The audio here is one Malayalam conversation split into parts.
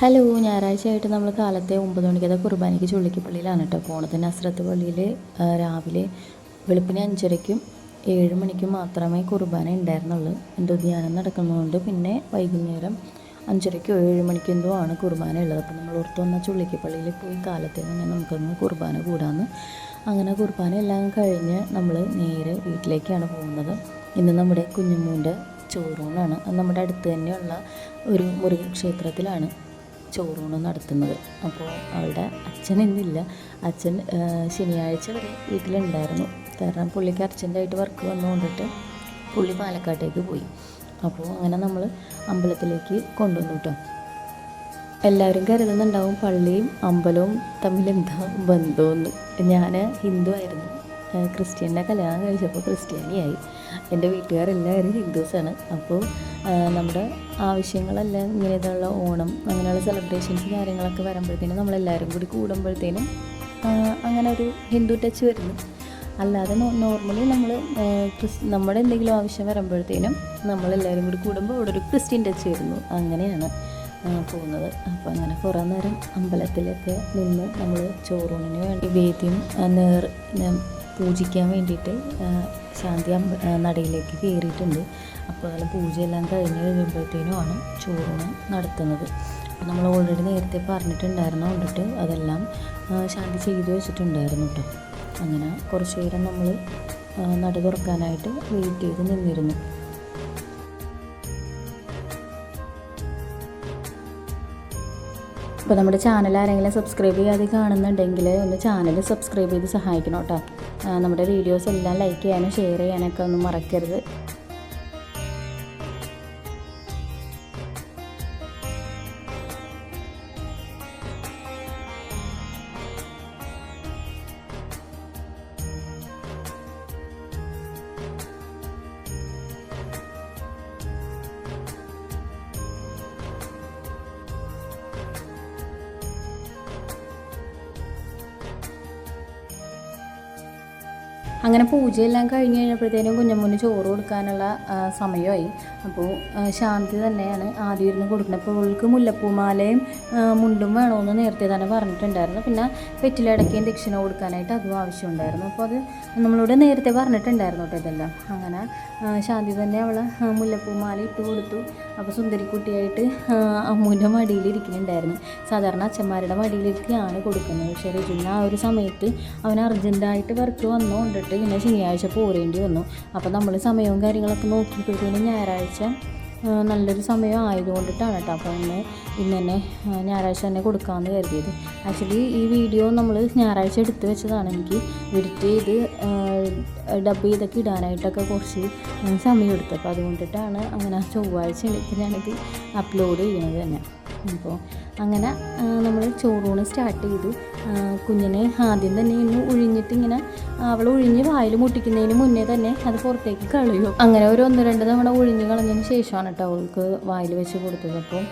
ഹലോ, ഞായറാഴ്ചയായിട്ട് നമ്മൾ കാലത്തെ 9 മണിക്കത്തെ കുർബാനയ്ക്ക് ചുള്ളിക്കപ്പള്ളിയിലാണ് കേട്ടോ പോണത്. നസ്രത്ത് പള്ളിയിൽ രാവിലെ വെളുപ്പിന് 5:30-ക്കും 7 മണിക്കും മാത്രമേ കുർബാന ഉണ്ടായിരുന്നുള്ളൂ. എന്തോ ധ്യാനം നടക്കുന്നതുകൊണ്ട് പിന്നെ വൈകുന്നേരം 5:30-ക്കോ 7 മണിക്കോ എന്തോ ആണ് കുർബാന ഉള്ളത്. അപ്പോൾ നമ്മൾ ഓർത്ത് വന്നാൽ ചുള്ളിക്കപ്പള്ളിയിൽ പോയി കാലത്തെ തന്നെ നമുക്കൊന്ന് കുർബാന കൂടാമെന്ന്. അങ്ങനെ കുർബാന എല്ലാം കഴിഞ്ഞ് നമ്മൾ നേരെ വീട്ടിലേക്കാണ് പോകുന്നത്. ഇന്ന് നമ്മുടെ കുഞ്ഞുമൂൻ്റെ ചോറൂണാണ്. അത് നമ്മുടെ അടുത്ത് തന്നെയുള്ള ഒരു മുരുകൻ ക്ഷേത്രത്തിലാണ് ചോറൂണ് നടത്തുന്നത്. അപ്പോൾ അവളുടെ അച്ഛൻ ഇന്നില്ല. അച്ഛൻ ശനിയാഴ്ച വരെ വീട്ടിലുണ്ടായിരുന്നു. കാരണം പുള്ളിക്ക് അർജൻറ്റായിട്ട് വർക്ക് വന്നുകൊണ്ടിട്ട് പുള്ളി പാലക്കാട്ടേക്ക് പോയി. അപ്പോൾ അങ്ങനെ നമ്മൾ അമ്പലത്തിലേക്ക് കൊണ്ടുവന്നു കേട്ടോ. എല്ലാവരും കരുതുന്നുണ്ടാവും പള്ളിയും അമ്പലവും തമ്മിൽ എന്താ ബന്ധമെന്ന്. ഞാൻ ഹിന്ദു ആയിരുന്നു. ക്രിസ്ത്യനെ കല്യാണം കഴിച്ചപ്പോൾ ക്രിസ്ത്യാനിയായി. എൻ്റെ വീട്ടുകാരെല്ലാവരും ഹിന്ദുസാണ്. അപ്പോൾ നമ്മുടെ ആവശ്യങ്ങളെല്ലാം ഇങ്ങനെയുള്ള ഓണം അങ്ങനെയുള്ള സെലിബ്രേഷൻസ് കാര്യങ്ങളൊക്കെ വരുമ്പോഴത്തേനും നമ്മളെല്ലാവരും കൂടി കൂടുമ്പോഴത്തേനും അങ്ങനെ ഒരു ഹിന്ദു ടച്ച് വരുന്നു. അല്ലാതെ നോർമലി നമ്മൾ നമ്മുടെ എന്തെങ്കിലും ആവശ്യം വരുമ്പോഴത്തേനും നമ്മളെല്ലാവരും കൂടി കൂടുമ്പോൾ അവിടെ ഒരു ക്രിസ്ത്യൻ ടച്ച് വരുന്നു. അങ്ങനെയാണ് പോകുന്നത്. അപ്പോൾ അങ്ങനെ കുറേ നേരം അമ്പലത്തിലൊക്കെ നിന്ന് നമ്മൾ ചോറൂണിന് വേണ്ടി വേദ്യം പൂജിക്കാൻ വേണ്ടിയിട്ട് ശാന്തി നടയിലേക്ക് കയറിയിട്ടുണ്ട്. അപ്പോൾ അതിൽ പൂജയെല്ലാം കഴിഞ്ഞ് കഴിയുമ്പോഴത്തേനുമാണ് ചോറൂണ് നടത്തുന്നത്. അപ്പോൾ നമ്മൾ ഓൾറെഡി നേരത്തെ പറഞ്ഞിട്ടുണ്ടായിരുന്നു കൊണ്ടിട്ട് അതെല്ലാം ശാന്തി ചെയ്തു വെച്ചിട്ടുണ്ടായിരുന്നു കേട്ടോ. അങ്ങനെ കുറച്ച് നേരം നമ്മൾ നട തുറക്കാനായിട്ട് വെയിറ്റ് ചെയ്ത് നിന്നിരുന്നു. അപ്പോൾ നമ്മുടെ ചാനൽ ആരെങ്കിലും സബ്സ്ക്രൈബ് ചെയ്യാതെ കാണുന്നുണ്ടെങ്കിൽ ഒന്ന് ചാനൽ സബ്സ്ക്രൈബ് ചെയ്ത് സഹായിക്കണം കേട്ടോ. നമ്മുടെ വീഡിയോസ് എല്ലാം ലൈക്ക് ചെയ്യാനും ഷെയർ ചെയ്യാനൊക്കെ ഒന്നും മറക്കരുത്. അങ്ങനെ പൂജയെല്ലാം കഴിഞ്ഞ് കഴിഞ്ഞപ്പോഴത്തേനും കുഞ്ഞമ്മൂന് ചോറ് കൊടുക്കാനുള്ള സമയമായി. അപ്പോൾ ശാന്തി തന്നെയാണ് ആദ്യം ഇരുന്ന് കൊടുക്കുന്നത്. അപ്പോൾ അവൾക്ക് മുല്ലപ്പൂമാലയും മുണ്ടും വേണമെന്ന് നേരത്തെ തന്നെ പറഞ്ഞിട്ടുണ്ടായിരുന്നു. പിന്നെ വെറ്റിലടക്കയും ദക്ഷിണ കൊടുക്കാനായിട്ട് അതും ആവശ്യമുണ്ടായിരുന്നു. അപ്പോൾ അത് നമ്മളോട് നേരത്തെ പറഞ്ഞിട്ടുണ്ടായിരുന്നു കേട്ടോ ഇതെല്ലാം. അങ്ങനെ ശാന്തി തന്നെ അവൾ മുല്ലപ്പൂമാല ഇട്ട് കൊടുത്തു. അപ്പോൾ സുന്ദരിക്കുട്ടിയായിട്ട് അമ്മൂൻ്റെ മടിയിലിരിക്കുന്നുണ്ടായിരുന്നു. സാധാരണ അച്ഛന്മാരുടെ മടിയിലിരിക്കുകയാണ് കൊടുക്കുന്നത്. പക്ഷേ റിജുവിന് ആ ഒരു സമയത്ത് അവൻ അർജൻറ്റായിട്ട് വർക്ക് വന്നുകൊണ്ടിട്ട് പിന്നെ ശനിയാഴ്ച പോരേണ്ടി വന്നു. അപ്പോൾ നമ്മൾ സമയവും കാര്യങ്ങളൊക്കെ നോക്കിയപ്പോഴത്തേനും ഞായറാഴ്ച നല്ലൊരു സമയം ആയതുകൊണ്ടിട്ടാണ് കേട്ടോ. അപ്പോൾ ഇന്ന് തന്നെ ഞായറാഴ്ച തന്നെ കൊടുക്കാമെന്ന് കരുതിയത്. ആക്ച്വലി ഈ വീഡിയോ നമ്മൾ ഞായറാഴ്ച എടുത്ത് വെച്ചതാണ്. എനിക്ക് എഡിറ്റ് ചെയ്ത് ഡബ് ചെയ്തൊക്കെ ഇടാനായിട്ടൊക്കെ കുറച്ച് സമയം എടുത്തു. അപ്പോൾ അതുകൊണ്ടിട്ടാണ് അങ്ങനെ ചൊവ്വാഴ്ച ഞാനിത് അപ്ലോഡ് ചെയ്യുന്നത് തന്നെ. അപ്പോൾ അങ്ങനെ നമ്മൾ ചോറൂണ് സ്റ്റാർട്ട് ചെയ്തു. കുഞ്ഞിനെ ആദ്യം തന്നെ ഇന്ന് ഒഴിഞ്ഞിട്ടിങ്ങനെ അവൾ ഒഴിഞ്ഞ് വായിൽ മുട്ടിക്കുന്നതിന് മുന്നേ തന്നെ അത് പുറത്തേക്ക് കളയും. അങ്ങനെ ഒരു 1-2 തവണ ഒഴിഞ്ഞ് കളഞ്ഞതിന് ശേഷമാണ് കേട്ടോ അവൾക്ക് വായിൽ വെച്ച് കൊടുത്തത്. അപ്പോൾ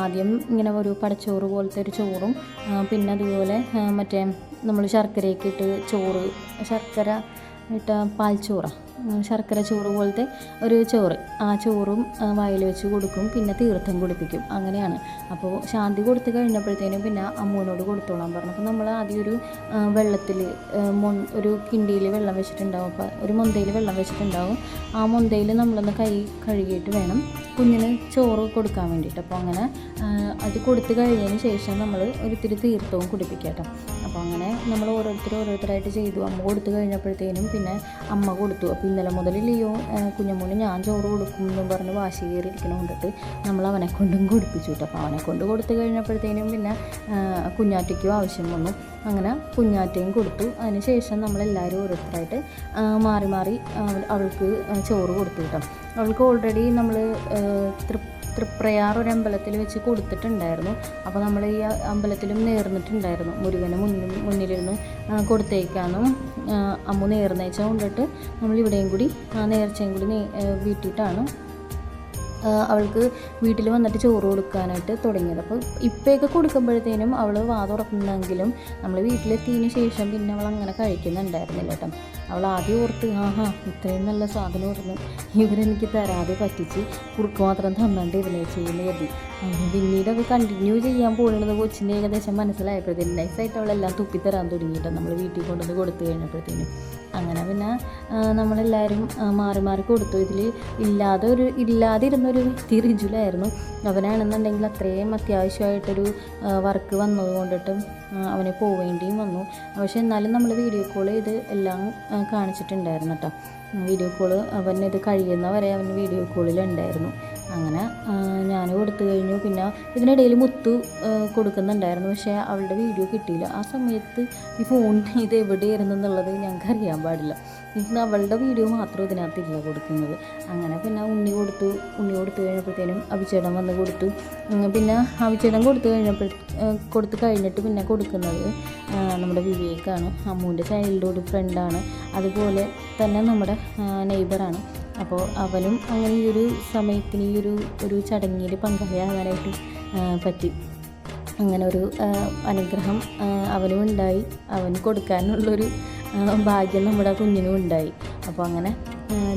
ആദ്യം ഇങ്ങനെ ഒരു പടച്ചോറ് പോലത്തെ ഒരു ചോറും പിന്നെ അതുപോലെ മറ്റേ നമ്മൾ ശർക്കരയൊക്കെ ഇട്ട് ചോറ്, ശർക്കര ഇട്ട പാൽച്ചോറാണ്, ശർക്കര ചോറ് പോലത്തെ ഒരു ചോറ്, ആ ചോറും വായിൽ വെച്ച് കൊടുക്കും. പിന്നെ തീർത്ഥം കുടിപ്പിക്കും. അങ്ങനെയാണ്. അപ്പോൾ ശാന്തി കൊടുത്തു കഴിഞ്ഞപ്പോഴത്തേനും പിന്നെ അമ്മൂനോട് കൊടുത്തോളാൻ പറഞ്ഞു. അപ്പോൾ നമ്മൾ ആദ്യം ഒരു വെള്ളത്തിൽ ഒരു കിണ്ടിയിൽ വെള്ളം വെച്ചിട്ടുണ്ടാവും. അപ്പോൾ ഒരു മൊന്തയിൽ വെള്ളം വെച്ചിട്ടുണ്ടാവും. ആ മൊന്തയിൽ നമ്മളൊന്ന് കൈ കഴുകിയിട്ട് വേണം കുഞ്ഞിന് ചോറ് കൊടുക്കാൻ വേണ്ടിയിട്ട്. അപ്പോൾ അങ്ങനെ അത് കൊടുത്തു കഴിഞ്ഞതിന് ശേഷം നമ്മൾ ഒരിത്തിരി തീർത്ഥവും കുടിപ്പിക്കാം കേട്ടോ. അപ്പോൾ അങ്ങനെ നമ്മൾ ഓരോരുത്തരായിട്ട് ചെയ്തു. അമ്മ കൊടുത്തു കഴിഞ്ഞപ്പോഴത്തേനും പിന്നെ അമ്മ കൊടുത്തു. അപ്പോൾ ഇന്നലെ മുതൽ ലിയോ കുഞ്ഞമ്മൂന് ഞാൻ ചോറ് കൊടുക്കും എന്നും പറഞ്ഞ് വാശി കയറിയിരിക്കണം കൊണ്ടിട്ട് നമ്മൾ അവനെ കൊണ്ടും കൊടുപ്പിച്ചു കേട്ടോ. അപ്പോൾ അവനെ കൊണ്ട് കൊടുത്തു കഴിഞ്ഞപ്പോഴത്തേനും പിന്നെ കുഞ്ഞാറ്റയ്ക്കും ആവശ്യം വന്നു. അങ്ങനെ കുഞ്ഞാറ്റയും കൊടുത്തു. അതിന് ശേഷം നമ്മളെല്ലാവരും ഓരോരുത്തരായിട്ട് മാറി മാറി അവൾക്ക് ചോറ് കൊടുത്തു കേട്ടോ. അവൾക്ക് ഓൾറെഡി നമ്മൾ തൃപ്രയാർ ഒരു അമ്പലത്തിൽ വെച്ച് കൊടുത്തിട്ടുണ്ടായിരുന്നു. അപ്പോൾ നമ്മൾ ഈ അമ്പലത്തിലും നേർന്നിട്ടുണ്ടായിരുന്നു. മുരുകന് മുന്നിലിരുന്ന് കൊടുത്തേക്കാന്നും അമ്മ നേർന്നേച്ച കൊണ്ടിട്ട് നമ്മളിവിടെയും കൂടി നേർച്ചയും കൂടി വീട്ടിയിട്ടാണ് അവൾക്ക് വീട്ടിൽ വന്നിട്ട് ചോറ് കൊടുക്കാനായിട്ട് തുടങ്ങിയത്. അപ്പോൾ ഇപ്പോഴൊക്കെ കൊടുക്കുമ്പോഴത്തേനും അവൾ വാ തുറക്കുന്നെങ്കിലും നമ്മൾ വീട്ടിലെത്തിയതിന് ശേഷം പിന്നെ അവൾ അങ്ങനെ കഴിക്കുന്നുണ്ടായിരുന്നില്ല കേട്ടോ. അവൾ ആദ്യം ഓർത്ത് ഇത്രയും നല്ല സാധനം ഓർന്ന് ഇവരെനിക്ക് തരാതെ പറ്റിച്ച് കുറുക്ക് മാത്രം തന്നാണ്ട് ഇതിനെ ചെയ്യുന്നത്. പിന്നീട് അത് കണ്ടിന്യൂ ചെയ്യാൻ പോകുന്നത് കൊച്ചിൻ്റെ ഏകദേശം മനസ്സിലായപ്പോഴത്തേനും നൈസായിട്ട് അവളെല്ലാം തുപ്പിത്തരാൻ തുടങ്ങിയിട്ട് നമ്മൾ വീട്ടിൽ കൊണ്ടുവന്ന് കൊടുത്തു കഴിഞ്ഞപ്പോഴത്തേനും. അങ്ങനെ പിന്നെ നമ്മളെല്ലാവരും മാറി മാറി കൊടുത്തു. ഇതിൽ ഇല്ലാതിരുന്നൊരു വ്യക്തി റിജുലായിരുന്നു. അവനാണെന്നുണ്ടെങ്കിൽ അത്രയും അത്യാവശ്യമായിട്ടൊരു വർക്ക് വന്നത് കൊണ്ടിട്ടും അവനെ പോവേണ്ടിയും വന്നു. പക്ഷേ എന്നാലും നമ്മൾ വീഡിയോ കോൾ ചെയ്ത് എല്ലാം കാണിച്ചിട്ടുണ്ടായിരുന്നു കേട്ടോ. വീഡിയോ കോള് അവനിത് കഴിയുന്നവരെ അവൻ വീഡിയോ കോളിലുണ്ടായിരുന്നു. അങ്ങനെ ഞാൻ കൊടുത്തു കഴിഞ്ഞു. പിന്നെ ഇതിനിടയിൽ മുത്തു കൊടുക്കുന്നുണ്ടായിരുന്നു, പക്ഷേ അവളുടെ വീഡിയോ കിട്ടിയില്ല. ആ സമയത്ത് ഈ ഫോൺ ഇത് എവിടെയായിരുന്നു എന്നുള്ളത് ഞങ്ങൾക്ക് അറിയാൻ പാടില്ല. ഇന്ന് അവളുടെ വീഡിയോ മാത്രം ഇതിനകത്തില്ല കൊടുക്കുന്നത്. അങ്ങനെ പിന്നെ ഉണ്ണി കൊടുത്തു കഴിഞ്ഞപ്പോഴത്തേനും അഭിചേടൻ വന്ന് കൊടുത്തു. പിന്നെ അഭിചേടൻ കൊടുത്തു കഴിഞ്ഞിട്ട് പിന്നെ കൊടുക്കുന്നത് നമ്മുടെ വിവേകാണ്, അമ്മൂൻ്റെ ചൈൽഡ്ഹുഡ് ഫ്രണ്ടാണ്, അതുപോലെ തന്നെ നമ്മുടെ നെയ്ബറാണ്. അപ്പോൾ അവനും അങ്ങനെ ഈ ഒരു സമയത്തിന് ഈ ഒരു ചടങ്ങിൽ പങ്കാളിയാകാനായിട്ട് പറ്റി. അങ്ങനെ ഒരു അനുഗ്രഹം അവനും ഉണ്ടായി, അവന് കൊടുക്കാനുള്ളൊരു ഭാഗ്യം നമ്മുടെ കുഞ്ഞിനും ഉണ്ടായി. അപ്പോൾ അങ്ങനെ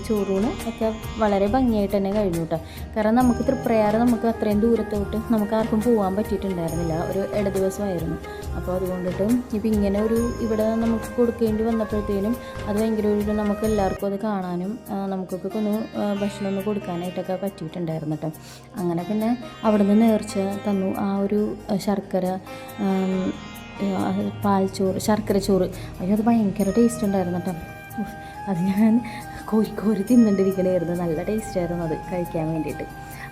ചോറൂണ് ഒക്കെ വളരെ ഭംഗിയായിട്ട് തന്നെ കഴിഞ്ഞു കേട്ടോ. കാരണം നമുക്ക് തൃപ്രയാർ നമുക്ക് അത്രയും ദൂരത്തോട്ട് നമുക്ക് ആർക്കും പോകാൻ പറ്റിയിട്ടുണ്ടായിരുന്നില്ല, ഒരു ഇട ദിവസമായിരുന്നു. അപ്പോൾ അതുകൊണ്ടിട്ട് ഇപ്പം ഇങ്ങനെ ഇവിടെ നമുക്ക് കൊടുക്കേണ്ടി വന്നപ്പോഴത്തേനും അത് ഭയങ്കര നമുക്ക് എല്ലാവർക്കും അത് കാണാനും നമുക്കൊക്കെ ഒന്ന് ഭക്ഷണം ഒന്ന് കൊടുക്കാനായിട്ടൊക്കെ പറ്റിയിട്ടുണ്ടായിരുന്നു കേട്ടോ. അങ്ങനെ പിന്നെ അവിടെ നിന്ന് നേർച്ച തന്നു. ആ ഒരു ശർക്കര പാൽച്ചോറ്, ശർക്കര ചോറ്, അത് ഭയങ്കര ടേസ്റ്റ് ഉണ്ടായിരുന്നു കേട്ടോ. അത് ഞാൻ കോരി തിന്നിട്ടിരിക്കണമായിരുന്നു. നല്ല ടേസ്റ്റായിരുന്നു അത് കഴിക്കാൻ വേണ്ടിയിട്ട്.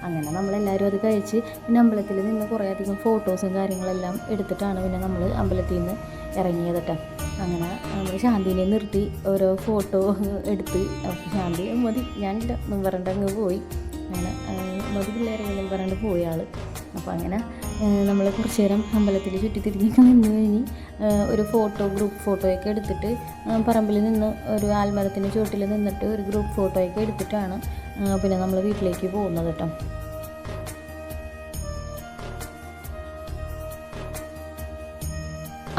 അങ്ങനെ നമ്മളെല്ലാവരും അത് കഴിച്ച് പിന്നെ അമ്പലത്തിൽ നിന്ന് കുറേ അധികം ഫോട്ടോസും കാര്യങ്ങളെല്ലാം എടുത്തിട്ടാണ് പിന്നെ നമ്മൾ അമ്പലത്തിൽ നിന്ന് ഇറങ്ങിയത് കേട്ടോ. അങ്ങനെ നമ്മൾ ശാന്തിനെ നിർത്തി ഓരോ ഫോട്ടോ എടുത്ത്. അപ്പോൾ ശാന്തി മതി ഞാനില്ല എന്നും പറഞ്ഞിട്ട് പോയി. അങ്ങനെ മതി പിള്ളേരെങ്കിലും പറഞ്ഞിട്ട് പോയ ആൾ. അപ്പോൾ അങ്ങനെ നമ്മൾ കുറച്ച് നേരം അമ്പലത്തിൽ ചുറ്റിത്തിരിഞ്ഞൊക്കെ നിന്ന് കഴിഞ്ഞ് ഒരു ഗ്രൂപ്പ് ഫോട്ടോയൊക്കെ എടുത്തിട്ട് പറമ്പിൽ നിന്ന് ഒരു ആൽമരത്തിൻ്റെ ചുവട്ടിൽ നിന്നിട്ട് ഒരു ഗ്രൂപ്പ് ഫോട്ടോയൊക്കെ എടുത്തിട്ടാണ് പിന്നെ നമ്മൾ വീട്ടിലേക്ക് പോകുന്നത് കേട്ടോ.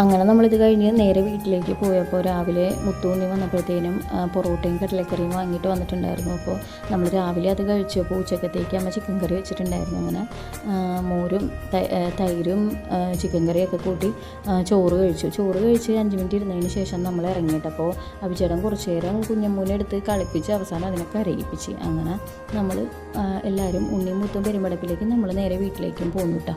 അങ്ങനെ നമ്മളിത് കഴിഞ്ഞ് നേരെ വീട്ടിലേക്ക് പോയപ്പോൾ രാവിലെ മുത്തൂന്നി വന്നപ്പോഴത്തേനും പൊറോട്ടയും കടലക്കറിയും വാങ്ങിയിട്ട് വന്നിട്ടുണ്ടായിരുന്നു. അപ്പോൾ നമ്മൾ രാവിലെ അത് കഴിച്ചപ്പോൾ ഉച്ചക്കത്തേക്ക് അമ്മ ചിക്കൻ കറി വെച്ചിട്ടുണ്ടായിരുന്നു. അങ്ങനെ മോരും തൈരും ചിക്കൻ കറിയൊക്കെ കൂട്ടി ചോറ് കഴിച്ച് 5 മിനിറ്റ് ഇരുന്നതിന് ശേഷം നമ്മൾ ഇറങ്ങിയിട്ടപ്പോൾ അഭിചേടൻ കുറച്ച് നേരം കുഞ്ഞമ്മൂനെ എടുത്ത് കളിപ്പിച്ച് അവസാനം അതിനെ കരയിപ്പിച്ച്. അങ്ങനെ നമ്മൾ എല്ലാവരും ഉണ്ണിയും മുത്തും പെരുമ്പടപ്പിലേക്ക് നമ്മൾ നേരെ വീട്ടിലേക്കും പോന്നു കേട്ടോ.